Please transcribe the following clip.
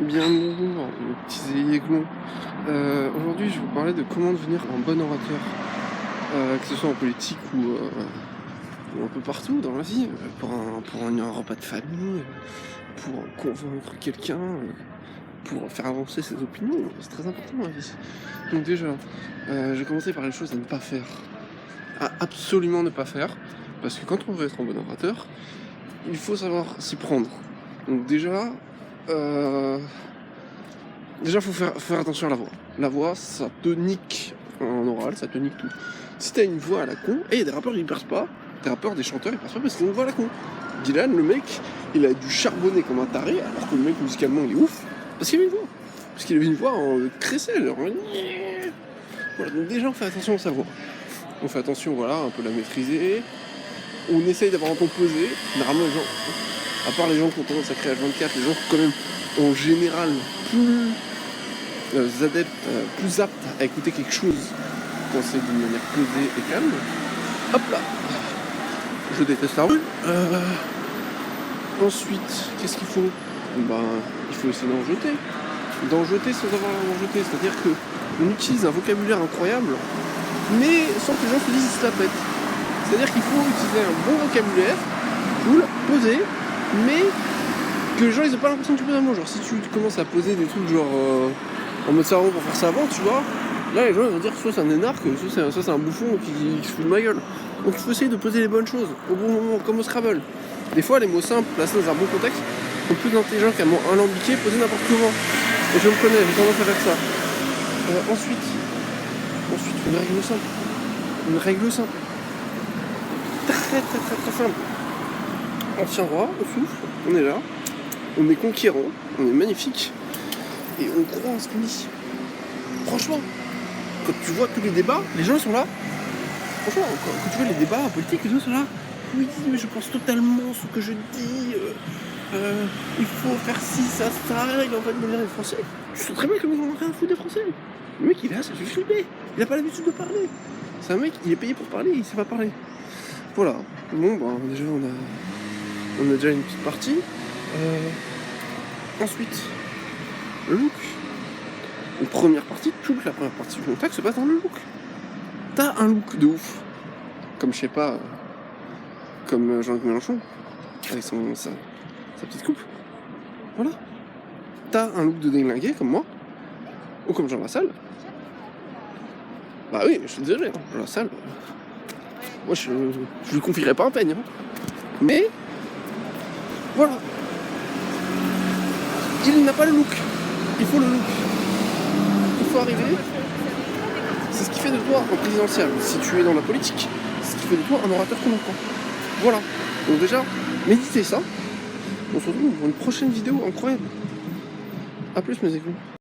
Bien bonjour, mes petits aiglons. Aujourd'hui, je vais vous parler de comment devenir un bon orateur, que ce soit en politique ou un peu partout dans la vie, pour un repas de famille, pour convaincre quelqu'un, pour faire avancer ses opinions. C'est très important dans la vie. Donc déjà, je vais commencer par les choses à ne pas faire. À absolument ne pas faire, parce que quand on veut être un bon orateur, il faut savoir s'y prendre. Donc déjà, faut faire attention à la voix. La voix, ça te nique en oral, ça te nique tout. Si t'as une voix à la con, et il y a des rappeurs ils percent pas, des chanteurs ils percent pas parce qu'ils ont une voix à la con. Dylan, le mec, il a dû charbonner comme un taré, alors que le mec musicalement il est ouf, parce qu'il avait une voix. Parce qu'il avait une voix en crécelle. Voilà, donc déjà on fait attention à sa voix. On fait attention, voilà, un peu la maîtriser. On essaye d'avoir un ton posé. Normalement les gens, à part les gens qui ont tendance à créer H24, les gens quand même en général plus adeptes, plus aptes à écouter quelque chose quand c'est d'une manière posée et calme. Hop là, je déteste la rue. Ensuite, qu'est-ce qu'il faut ? Il faut essayer d'en jeter sans avoir à en jeter. C'est-à-dire qu'on utilise un vocabulaire incroyable, mais sans que les gens se disent qu'ils se la pètent. C'est-à-dire qu'il faut utiliser un bon vocabulaire, cool, posé, mais que les gens ils ont pas l'impression que tu poses un mot. Genre si tu commences à poser des trucs genre en mode savant pour faire savant, tu vois, là les gens ils vont dire soit c'est un énarque, soit c'est un bouffon qui se fout de ma gueule. Donc il faut essayer de poser les bonnes choses au bon moment, comme au Scrabble. Des fois les mots simples placés dans un bon contexte sont plus intelligents qu'un mot alambiqué posé n'importe comment. Et je me connais, j'ai tendance à faire ça. Ensuite, une règle simple. Très simple. On tient droit, on souffle, on est là, on est conquérant, on est magnifique, et on croit en ce qu'on dit. Franchement, quand tu vois tous les débats, les gens sont là. Franchement, quand tu vois les débats politiques, les gens sont là. Oui, mais je pense totalement ce que je dis. Il faut faire ci, ça, il va pas devenir les Français. Je sais très bien comment ils vont rien foutre des Français. Le mec, il est là, ça fait flipper. Il a pas l'habitude de parler. C'est un mec, il est payé pour parler, il sait pas parler. Voilà. Bon, déjà, on a déjà une petite partie. Ensuite, le look. Une première partie, toute la première partie du contact se passe dans le look. T'as un look de ouf. Comme, je sais pas, comme Jean-Luc Mélenchon, avec sa petite coupe. Voilà. T'as un look de déglingué, comme moi, ou comme Jean Lassalle. Bah oui, je suis désolé, hein. Jean Lassalle, moi je lui confierais pas un peigne. Hein. Mais, voilà. Il n'a pas le look. Il faut le look. Il faut arriver. C'est ce qui fait de toi un présidentiel, si tu es dans la politique. C'est ce qui fait de toi un orateur convaincant. Voilà. Donc déjà, méditez ça. On se retrouve pour une prochaine vidéo incroyable. A plus mes éclats.